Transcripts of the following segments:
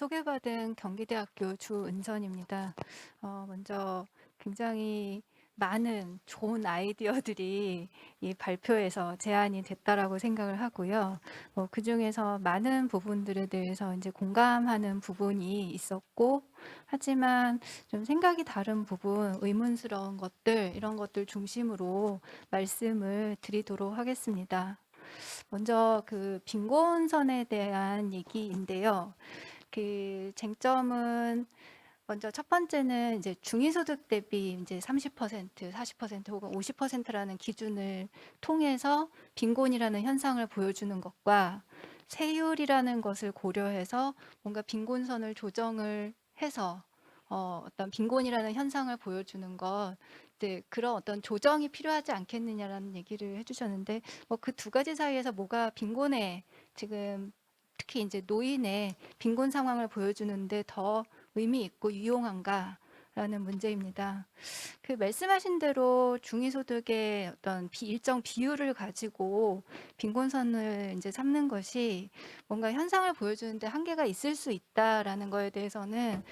소개받은 경기대학교 주은선입니다. 먼저 굉장히 많은 좋은 아이디어들이 이 발표에서 제안이 됐다라고 생각을 하고요. 그중에서 많은 부분들에 대해서 이제 공감하는 부분이 있었고, 하지만 좀 생각이 다른 부분, 의문스러운 것들, 이런 것들 중심으로 말씀을 드리도록 하겠습니다. 먼저 그 빈곤선에 대한 얘기인데요. 그 쟁점은 먼저 첫 번째는 이제 중위소득 대비 이제 30%, 40% 혹은 50%라는 기준을 통해서 빈곤이라는 현상을 보여주는 것과 세율이라는 것을 고려해서 뭔가 빈곤선을 조정을 해서 어떤 빈곤이라는 현상을 보여주는 것, 이제 그런 어떤 조정이 필요하지 않겠느냐라는 얘기를 해주셨는데, 그 두 가지 사이에서 뭐가 빈곤에 지금 특히 이제 노인의 빈곤 상황을 보여주는데 더 의미 있고 유용한가라는 문제입니다. 그 말씀하신 대로 중위소득의 어떤 일정 비율을 가지고 빈곤선을 이제 삼는 것이 뭔가 현상을 보여주는데 한계가 있을 수 있다라는 거에 대해서는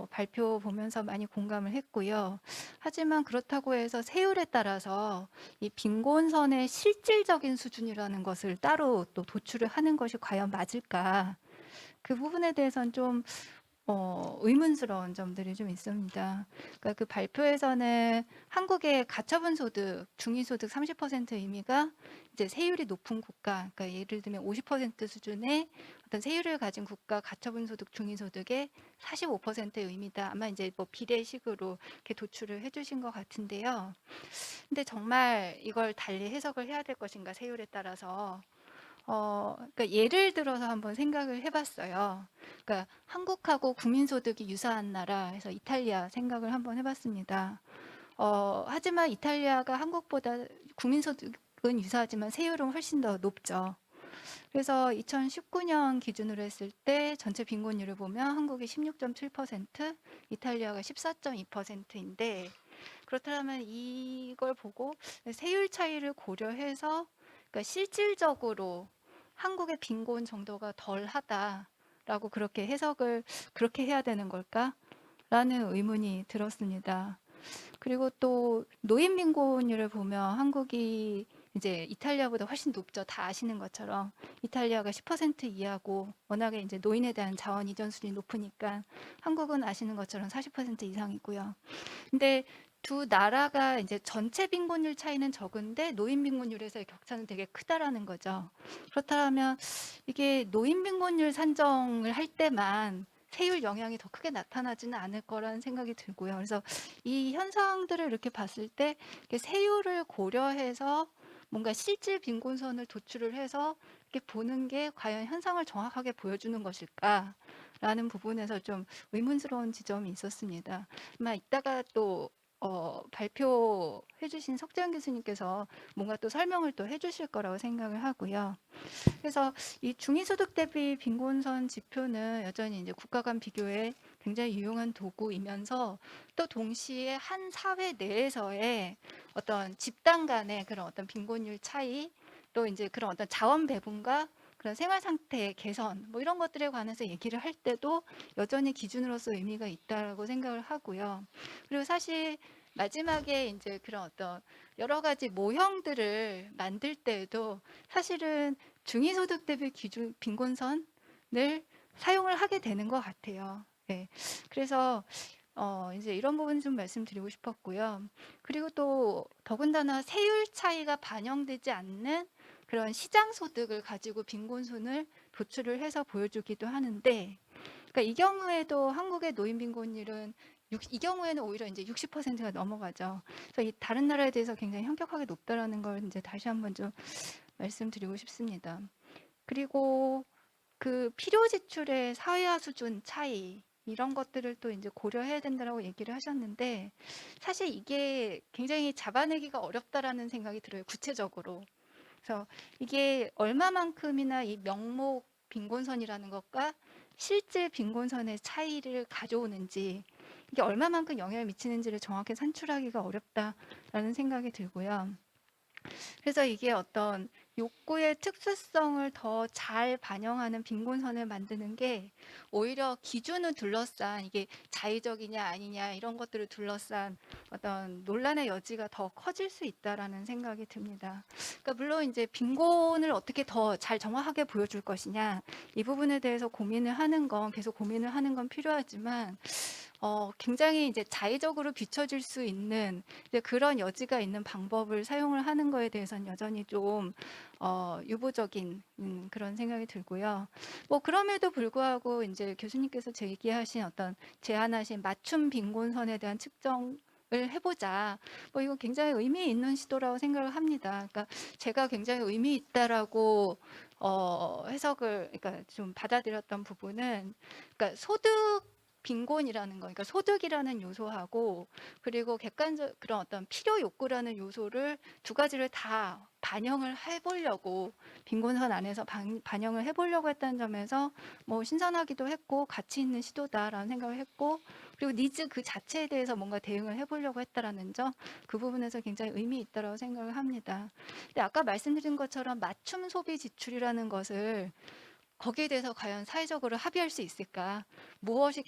발표 보면서 많이 공감을 했고요. 하지만 그렇다고 해서 세율에 따라서 이 빈곤선의 실질적인 수준이라는 것을 따로 또 도출을 하는 것이 과연 맞을까? 그 부분에 대해서는 좀 의문스러운 점들이 좀 있습니다. 그러니까 그 발표에서는 한국의 가처분 소득, 중위소득 30% 의미가 이제 세율이 높은 국가, 그러니까 예를 들면 50% 수준의 어떤 세율을 가진 국가 가처분 소득, 중위소득의 45%의 의미다. 아마 이제 뭐 비례식으로 이렇게 도출을 해주신 것 같은데요. 근데 정말 이걸 달리 해석을 해야 될 것인가 세율에 따라서 그러니까 예를 들어서 한번 생각을 해봤어요. 그러니까 한국하고 국민소득이 유사한 나라 해서 이탈리아 생각을 한번 해봤습니다. 하지만 이탈리아가 한국보다 국민소득은 유사하지만 세율은 훨씬 더 높죠. 그래서 2019년 기준으로 했을 때 전체 빈곤율을 보면 한국이 16.7%, 이탈리아가 14.2%인데 그렇다면 이걸 보고 세율 차이를 고려해서 그러니까 실질적으로 한국의 빈곤 정도가 덜하다라고 그렇게 해석을 그렇게 해야 되는 걸까라는 의문이 들었습니다. 그리고 또 노인 빈곤율을 보면 한국이 이제 이탈리아보다 훨씬 높죠. 다 아시는 것처럼 이탈리아가 10% 이하고 워낙에 이제 노인에 대한 자원 이전 수준이 높으니까 한국은 아시는 것처럼 40% 이상이고요. 근데 두 나라가 이제 전체 빈곤율 차이는 적은데 노인 빈곤율에서의 격차는 되게 크다라는 거죠. 그렇다면 이게 노인 빈곤율 산정을 할 때만 세율 영향이 더 크게 나타나지는 않을 거라는 생각이 들고요. 그래서 이 현상들을 이렇게 봤을 때 세율을 고려해서 뭔가 실질 빈곤선을 도출을 해서 이렇게 보는 게 과연 현상을 정확하게 보여주는 것일까라는 부분에서 좀 의문스러운 지점이 있었습니다. 아마 이따가 또 발표해 주신 석재현 교수님께서 뭔가 또 설명을 또 해주실 거라고 생각을 하고요. 그래서 이 중위소득 대비 빈곤선 지표는 여전히 이제 국가 간 비교에 굉장히 유용한 도구이면서 또 동시에 한 사회 내에서의 어떤 집단 간의 그런 어떤 빈곤율 차이, 또 이제 그런 어떤 자원 배분과 그런 생활 상태 개선 뭐 이런 것들에 관해서 얘기를 할 때도 여전히 기준으로서 의미가 있다고 생각을 하고요. 그리고 사실 마지막에 이제 그런 어떤 여러 가지 모형들을 만들 때에도 사실은 중위소득 대비 기준 빈곤선을 사용을 하게 되는 것 같아요. 네. 그래서 이제 이런 부분 좀 말씀드리고 싶었고요. 그리고 또 더군다나 세율 차이가 반영되지 않는 그런 시장 소득을 가지고 빈곤선을 도출을 해서 보여주기도 하는데, 그러니까 이 경우에도 한국의 노인 빈곤율은 이 경우에는 오히려 이제 60%가 넘어가죠. 그래서 이 다른 나라에 대해서 굉장히 현격하게 높다라는 걸 이제 다시 한번 좀 말씀드리고 싶습니다. 그리고 그 필요 지출의 사회화 수준 차이 이런 것들을 또 이제 고려해야 된다라고 얘기를 하셨는데 사실 이게 굉장히 잡아내기가 어렵다라는 생각이 들어요. 구체적으로. 그래서 이게 얼마만큼이나 이 명목 빈곤선이라는 것과 실제 빈곤선의 차이를 가져오는지 이게 얼마만큼 영향을 미치는지를 정확히 산출하기가 어렵다라는 생각이 들고요. 그래서 이게 어떤 욕구의 특수성을 더 잘 반영하는 빈곤선을 만드는 게 오히려 기준을 둘러싼 이게 자의적이냐 아니냐 이런 것들을 둘러싼 어떤 논란의 여지가 더 커질 수 있다라는 생각이 듭니다. 그러니까 물론 이제 빈곤을 어떻게 더 잘 정확하게 보여줄 것이냐 이 부분에 대해서 고민을 하는 건 계속 고민을 하는 건 필요하지만 굉장히 이제 자의적으로 비춰질 수 있는 이제 그런 여지가 있는 방법을 사용을 하는 거에 대해서는 여전히 좀 유보적인 그런 생각이 들고요. 뭐 그럼에도 불구하고 이제 교수님께서 제기하신 어떤 제안하신 맞춤 빈곤선에 대한 측정을 해보자. 뭐 이건 굉장히 의미 있는 시도라고 생각을 합니다. 그러니까 제가 굉장히 의미 있다라고 해석을 그러니까 좀 받아들였던 부분은 그러니까 소득 빈곤이라는 거, 그러니까 소득이라는 요소하고 그리고 객관적 그런 어떤 필요 욕구라는 요소를 두 가지를 다 반영을 해보려고 빈곤선 안에서 반영을 해보려고 했다는 점에서 뭐 신선하기도 했고 가치 있는 시도다라는 생각을 했고 그리고 니즈 그 자체에 대해서 뭔가 대응을 해보려고 했다라는 점 그 부분에서 굉장히 의미 있다라고 생각을 합니다. 근데 아까 말씀드린 것처럼 맞춤 소비 지출이라는 것을 거기에 대해서 과연 사회적으로 합의할 수 있을까? 무엇이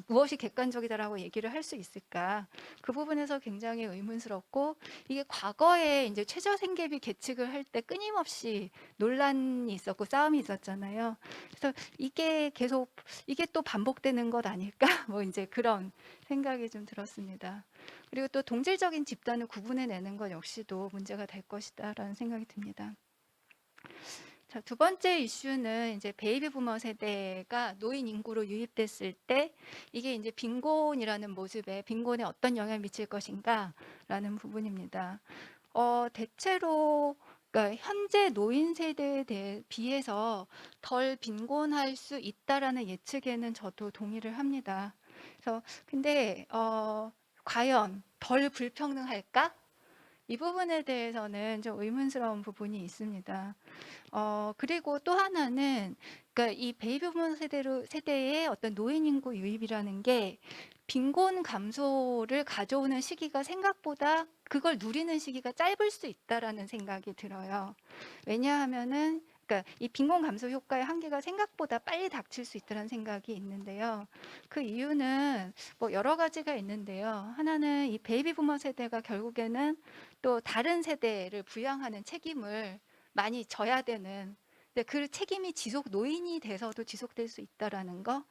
무엇이 객관적이다라고 얘기를 할 수 있을까? 그 부분에서 굉장히 의문스럽고 이게 과거에 이제 최저생계비 계측을 할 때 끊임없이 논란이 있었고 싸움이 있었잖아요. 그래서 이게 계속 이게 또 반복되는 것 아닐까? 뭐 이제 그런 생각이 좀 들었습니다. 그리고 또 동질적인 집단을 구분해내는 것 역시도 문제가 될 것이다라는 생각이 듭니다. 자, 두 번째 이슈는 이제 베이비 부머 세대가 노인 인구로 유입됐을 때 이게 이제 빈곤이라는 모습에 빈곤에 어떤 영향을 미칠 것인가라는 부분입니다. 대체로 그러니까 현재 노인 세대에 비해서 덜 빈곤할 수 있다라는 예측에는 저도 동의를 합니다. 그래서 근데 과연 덜 불평등할까? 이 부분에 대해서는 좀 의문스러운 부분이 있습니다. 그리고 또 하나는 그러니까 이 베이비 부머 세대의 어떤 노인 인구 유입이라는 게 빈곤 감소를 가져오는 시기가 생각보다 그걸 누리는 시기가 짧을 수 있다라는 생각이 들어요. 왜냐하면은 그러니까 이 빈곤 감소 효과의 한계가 생각보다 빨리 닥칠 수 있다는 생각이 있는데요. 그 이유는 뭐 여러 가지가 있는데요. 하나는 이 베이비 부머 세대가 결국에는 또 다른 세대를 부양하는 책임을 많이 져야 되는 그 책임이 노인이 돼서도 지속될 수 있다라는 거,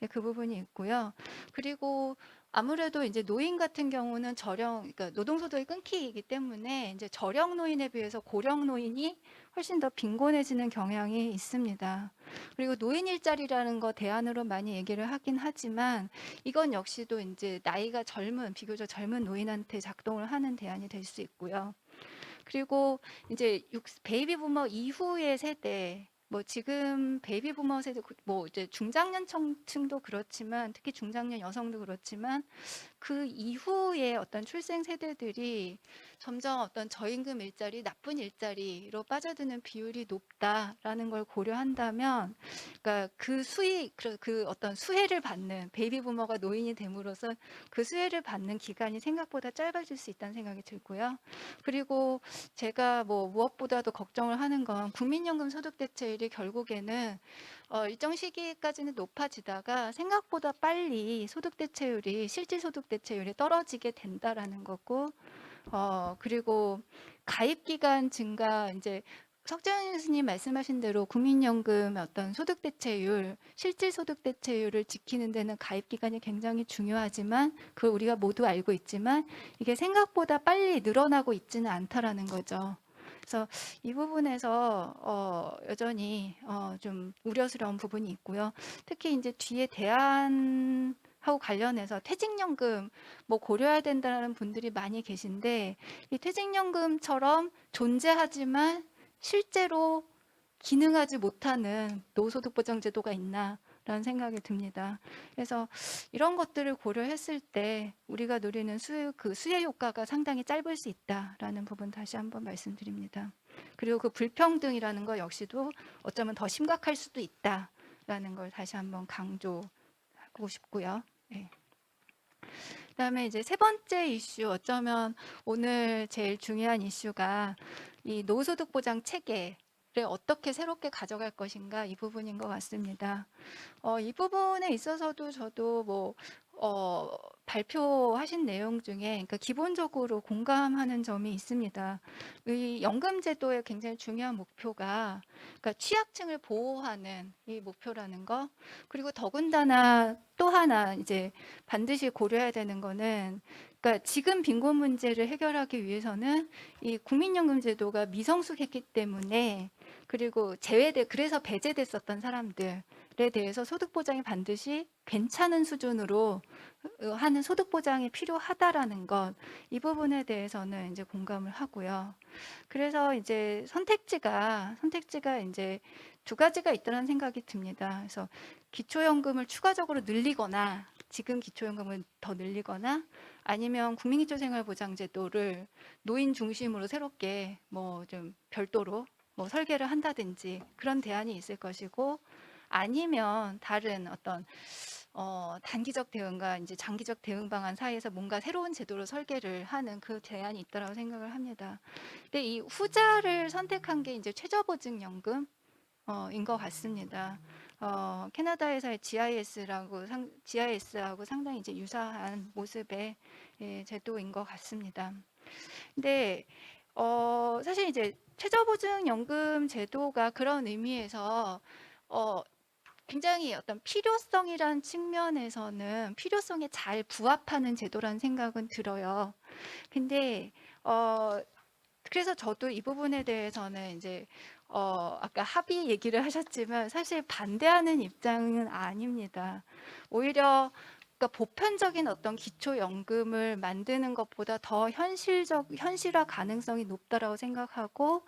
그 부분이 있고요. 그리고 아무래도 이제 노인 같은 경우는 그러니까 노동소득이 끊기기 때문에 이제 저령 노인에 비해서 고령 노인이 훨씬 더 빈곤해지는 경향이 있습니다. 그리고 노인 일자리라는 거 대안으로 많이 얘기를 하긴 하지만 이건 역시도 이제 비교적 젊은 노인한테 작동을 하는 대안이 될 수 있고요. 그리고 이제 베이비 부머 이후의 세대, 뭐 지금 베이비 부머 세대, 뭐 이제 중장년층도 그렇지만 특히 중장년 여성도 그렇지만 그 이후에 어떤 출생 세대들이 점점 어떤 저임금 일자리, 나쁜 일자리로 빠져드는 비율이 높다라는 걸 고려한다면, 그러니까 그 어떤 수혜를 받는 베이비 부머가 노인이 됨으로써 그 수혜를 받는 기간이 생각보다 짧아질 수 있다는 생각이 들고요. 그리고 제가 뭐 무엇보다도 걱정을 하는 건 국민연금 소득 대체율이 결국에는 일정 시기까지는 높아지다가 생각보다 빨리 실질 소득 대체율이 떨어지게 된다라는 거고, 그리고 가입 기간 증가 이제 석재현 교수님 말씀하신 대로 국민연금의 어떤 소득 대체율, 실질 소득 대체율을 지키는 데는 가입 기간이 굉장히 중요하지만 그걸 우리가 모두 알고 있지만 이게 생각보다 빨리 늘어나고 있지는 않다라는 거죠. 그래서 이 부분에서 여전히 좀 우려스러운 부분이 있고요. 특히 이제 뒤에 대안하고 관련해서 퇴직연금 뭐 고려해야 된다는 분들이 많이 계신데 이 퇴직연금처럼 존재하지만 실제로 기능하지 못하는 노소득보장제도가 있나라는 생각이 듭니다. 그래서 이런 것들을 고려했을 때 우리가 누리는 수혜 효과가 상당히 짧을 수 있다라는 부분 다시 한번 말씀드립니다. 그리고 그 불평등이라는 것 역시도 어쩌면 더 심각할 수도 있다라는 걸 다시 한번 강조하고 싶고요. 네. 그다음에 이제 세 번째 이슈, 어쩌면 오늘 제일 중요한 이슈가 이 노후소득 보장 체계를 어떻게 새롭게 가져갈 것인가, 이 부분인 것 같습니다. 이 부분에 있어서도 저도 발표하신 내용 중에, 그러니까 기본적으로 공감하는 점이 있습니다. 이 연금제도의 굉장히 중요한 목표가, 그러니까 취약층을 보호하는 이 목표라는 거, 그리고 더군다나 또 하나 이제 반드시 고려해야 되는 거는, 그러니까 지금 빈곤 문제를 해결하기 위해서는 이 국민연금제도가 미성숙했기 때문에, 그리고 그래서 배제됐었던 사람들에 대해서 소득 보장이 반드시 괜찮은 수준으로 하는 소득 보장이 필요하다라는 것, 이 부분에 대해서는 이제 공감을 하고요. 그래서 이제 선택지가 이제 두 가지가 있다는 생각이 듭니다. 그래서 기초연금을 추가적으로 늘리거나, 지금 기초연금을 더 늘리거나, 아니면 국민기초생활보장제도를 노인 중심으로 새롭게 좀 별도로 설계를 한다든지 그런 대안이 있을 것이고, 아니면 다른 어떤 단기적 대응과 이제 장기적 대응 방안 사이에서 뭔가 새로운 제도를 설계를 하는 그 대안이 있다고 생각을 합니다. 근데 이 후자를 선택한 게 이제 최저보증연금 인 것 같습니다. 캐나다에서의 GIS하고 상당히 이제 유사한 모습의 제도인 것 같습니다. 근데 사실 이제 최저보증연금 제도가 그런 의미에서 굉장히 어떤 필요성이란 측면에서는 필요성에 잘 부합하는 제도라는 생각은 들어요. 근데 그래서 저도 이 부분에 대해서는 이제 아까 합의 얘기를 하셨지만 사실 반대하는 입장은 아닙니다. 오히려 그러니까 보편적인 어떤 기초연금을 만드는 것보다 더 현실화 가능성이 높다라고 생각하고,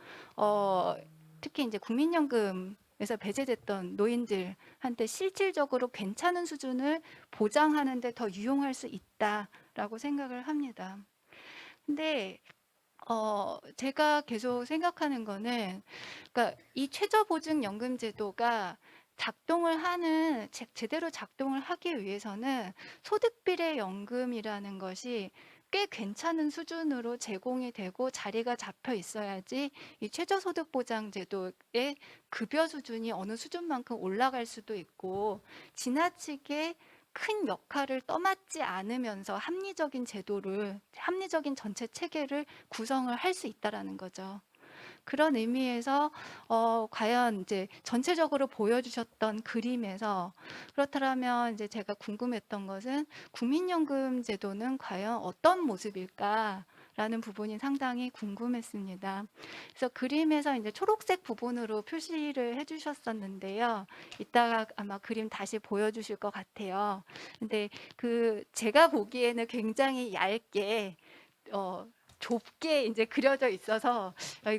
특히 이제 국민연금에서 배제됐던 노인들한테 실질적으로 괜찮은 수준을 보장하는 데 더 유용할 수 있다라고 생각을 합니다. 근데 제가 계속 생각하는 거는, 그러니까 이 최저보증연금제도가 제대로 작동을 하기 위해서는 소득비례연금이라는 것이 꽤 괜찮은 수준으로 제공이 되고 자리가 잡혀 있어야지 이 최저소득보장제도의 급여 수준이 어느 수준만큼 올라갈 수도 있고, 지나치게 큰 역할을 떠맡지 않으면서 합리적인 전체 체계를 구성을 할 수 있다라는 거죠. 그런 의미에서 과연 이제 전체적으로 보여주셨던 그림에서, 그렇다면 이제 제가 궁금했던 것은 국민연금 제도는 과연 어떤 모습일까? 라는 부분이 상당히 궁금했습니다. 그래서 그림에서 이제 초록색 부분으로 표시를 해주셨었는데요. 이따가 아마 그림 다시 보여주실 것 같아요. 근데 제가 보기에는 굉장히 얇게 좁게 이제 그려져 있어서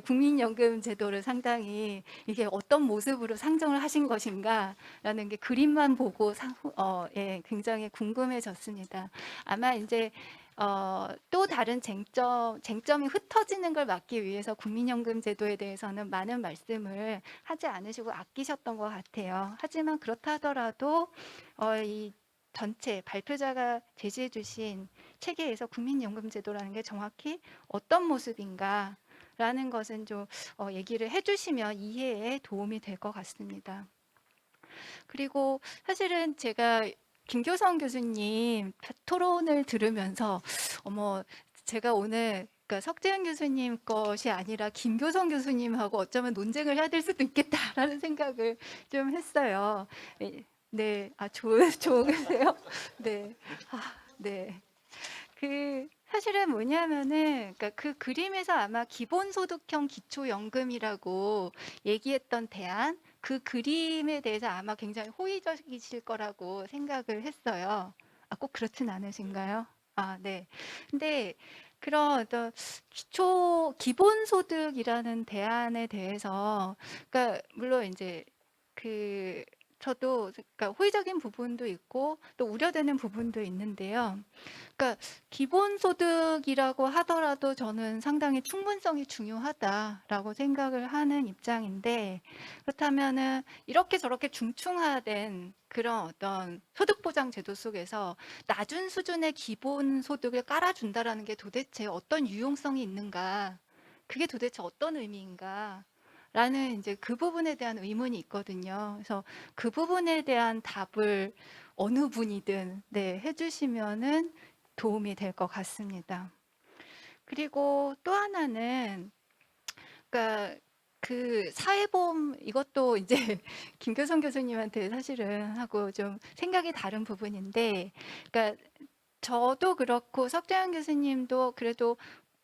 국민연금 제도를 상당히 이게 어떤 모습으로 상정을 하신 것인가라는 게 그림만 보고 굉장히 궁금해졌습니다. 아마 이제 또 다른 쟁점이 흩어지는 걸 막기 위해서 국민연금 제도에 대해서는 많은 말씀을 하지 않으시고 아끼셨던 것 같아요. 하지만 그렇다 하더라도 이 전체 발표자가 제시해 주신 체계에서 국민연금제도라는 게 정확히 어떤 모습인가 라는 것은 좀 얘기를 해주시면 이해에 도움이 될 것 같습니다. 그리고 사실은 제가 김교성 교수님 토론을 들으면서 제가 오늘 그러니까 석재현 교수님 것이 아니라 김교성 교수님하고 어쩌면 논쟁을 해야 될 수도 있겠다라는 생각을 좀 했어요. 네, 좋으세요? 네, 네. 사실은 뭐냐면은, 그러니까 그 그림에서 아마 기본소득형 기초연금이라고 얘기했던 대안, 그 그림에 대해서 아마 굉장히 호의적이실 거라고 생각을 했어요. 꼭 그렇진 않으신가요? 네. 근데 그런 어떤 기본소득이라는 대안에 대해서, 그러니까 물론 이제 저도 그러니까 호의적인 부분도 있고 또 우려되는 부분도 있는데요. 그러니까 기본소득이라고 하더라도 저는 상당히 충분성이 중요하다라고 생각을 하는 입장인데, 그렇다면은 이렇게 저렇게 중충화된 그런 어떤 소득보장 제도 속에서 낮은 수준의 기본소득을 깔아준다라는 게 도대체 어떤 유용성이 있는가? 그게 도대체 어떤 의미인가? 라는 이제 그 부분에 대한 의문이 있거든요. 그래서 그 부분에 대한 답을 어느 분이든 해주시면은 도움이 될 것 같습니다. 그리고 또 하나는, 그러니까 그 사회보험, 이것도 이제 김교성 교수님한테 사실은 하고 좀 생각이 다른 부분인데, 그러니까 저도 그렇고 석재현 교수님도 그래도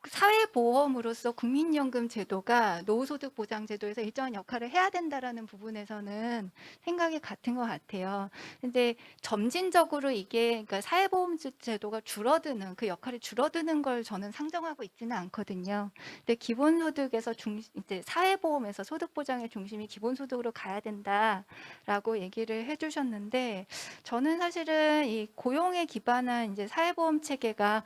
사회보험으로서 국민연금 제도가 노후소득 보장 제도에서 일정한 역할을 해야 된다라는 부분에서는 생각이 같은 것 같아요. 근데 점진적으로 이게 그러니까 사회보험 제도가 줄어드는 그 역할이 줄어드는 걸 저는 상정하고 있지는 않거든요. 근데 기본소득에서 이제 사회보험에서 소득 보장의 중심이 기본소득으로 가야 된다라고 얘기를 해주셨는데, 저는 사실은 이 고용에 기반한 이제 사회보험 체계가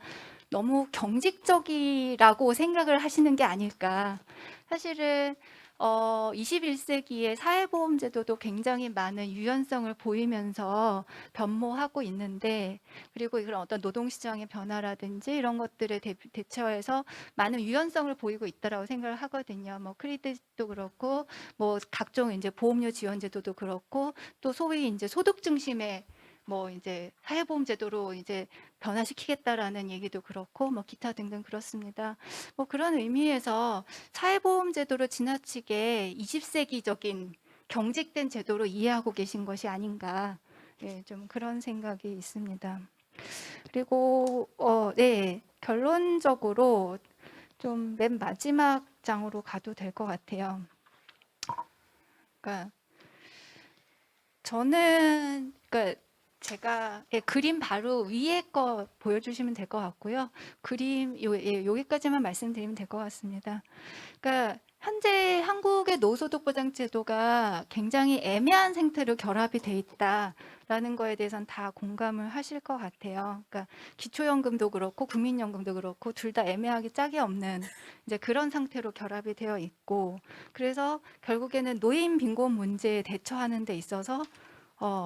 너무 경직적이라고 생각을 하시는 게 아닐까. 사실은 21세기의 사회보험 제도도 굉장히 많은 유연성을 보이면서 변모하고 있는데, 그리고 그런 어떤 노동시장의 변화라든지 이런 것들에 대처해서 많은 유연성을 보이고 있다라고 생각을 하거든요. 뭐 크리딧도 그렇고, 뭐 각종 이제 보험료 지원 제도도 그렇고, 또 소위 이제 소득 중심의 뭐 이제 사회보험 제도로 이제 변화시키겠다라는 얘기도 그렇고, 뭐 기타 등등 그렇습니다. 뭐 그런 의미에서 사회보험 제도를 지나치게 20세기적인 경직된 제도로 이해하고 계신 것이 아닌가, 좀 그런 생각이 있습니다. 그리고 결론적으로 좀 맨 마지막 장으로 가도 될 것 같아요. 그러니까 저는 제가 그림 바로 위에 거 보여주시면 될 것 같고요. 그림 여기까지만 말씀드리면 될 것 같습니다. 그러니까 현재 한국의 노소득 보장 제도가 굉장히 애매한 상태로 결합이 돼 있다라는 거에 대해서는 다 공감을 하실 것 같아요. 그러니까 기초연금도 그렇고 국민연금도 그렇고 둘 다 애매하게 짝이 없는 이제 그런 상태로 결합이 되어 있고, 그래서 결국에는 노인 빈곤 문제에 대처하는 데 있어서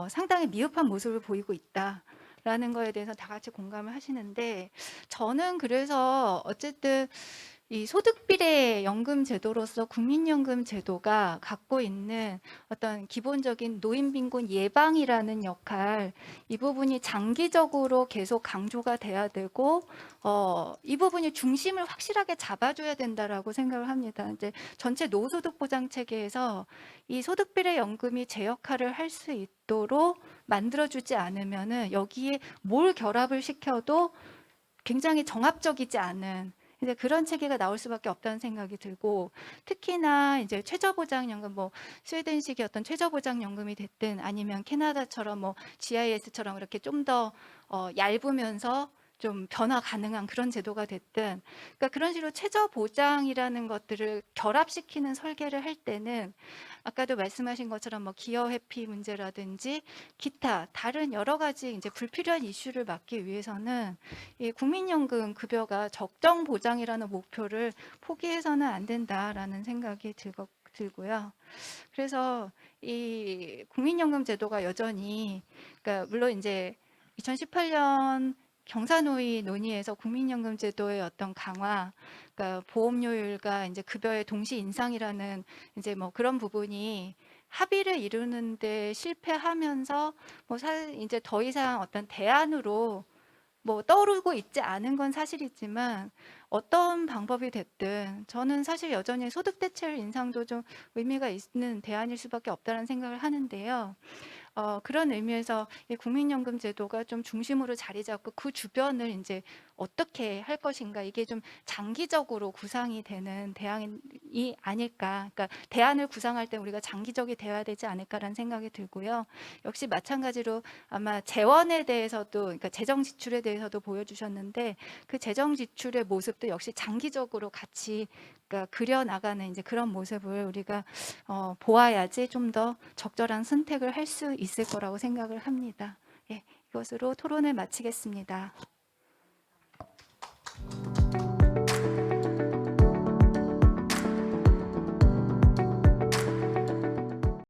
상당히 미흡한 모습을 보이고 있다라는 거에 대해서 다 같이 공감을 하시는데, 저는 그래서 어쨌든 이 소득비례 연금 제도로서 국민연금 제도가 갖고 있는 어떤 기본적인 노인 빈곤 예방이라는 역할, 이 부분이 장기적으로 계속 강조가 돼야 되고, 이 부분이 중심을 확실하게 잡아줘야 된다라고 생각을 합니다. 이제 전체 노후소득 보장 체계에서 이 소득비례 연금이 제 역할을 할 수 있도록 만들어주지 않으면은 여기에 뭘 결합을 시켜도 굉장히 정합적이지 않은 이제 그런 체계가 나올 수밖에 없다는 생각이 들고, 특히나 이제 최저보장연금, 뭐 스웨덴식의 어떤 최저보장연금이 됐든 아니면 캐나다처럼 뭐 GIS처럼 이렇게 좀 더 얇으면서 좀 변화 가능한 그런 제도가 됐든, 그러니까 그런 식으로 최저보장이라는 것들을 결합시키는 설계를 할 때는 아까도 말씀하신 것처럼 뭐 기여 회피 문제라든지 기타 다른 여러 가지 이제 불필요한 이슈를 막기 위해서는 이 국민연금 급여가 적정 보장이라는 목표를 포기해서는 안 된다라는 생각이 들고요. 그래서 이 국민연금 제도가 여전히, 그러니까 물론 이제 2018년 경사노위 논의에서 국민연금 제도의 어떤 강화, 그러니까 보험료율과 이제 급여의 동시 인상이라는 이제 뭐 그런 부분이 합의를 이루는데 실패하면서 뭐 이제 더 이상 어떤 대안으로 뭐 떠오르고 있지 않은 건 사실이지만, 어떤 방법이 됐든 저는 사실 여전히 소득 대체율 인상도 좀 의미가 있는 대안일 수밖에 없다는 생각을 하는데요. 그런 의미에서 이 국민연금 제도가 좀 중심으로 자리 잡고 그 주변을 이제 어떻게 할 것인가, 이게 좀 장기적으로 구상이 되는 대안이 아닐까. 그러니까 대안을 구상할 때 우리가 장기적이 되어야 되지 않을까라는 생각이 들고요. 역시 마찬가지로 아마 재원에 대해서도, 그러니까 재정 지출에 대해서도 보여주셨는데, 그 재정 지출의 모습도 역시 장기적으로 같이, 그러니까 그려 나가는 이제 그런 모습을 우리가 보아야지 좀 더 적절한 선택을 할 수 있을 거라고 생각을 합니다. 예, 이것으로 토론을 마치겠습니다.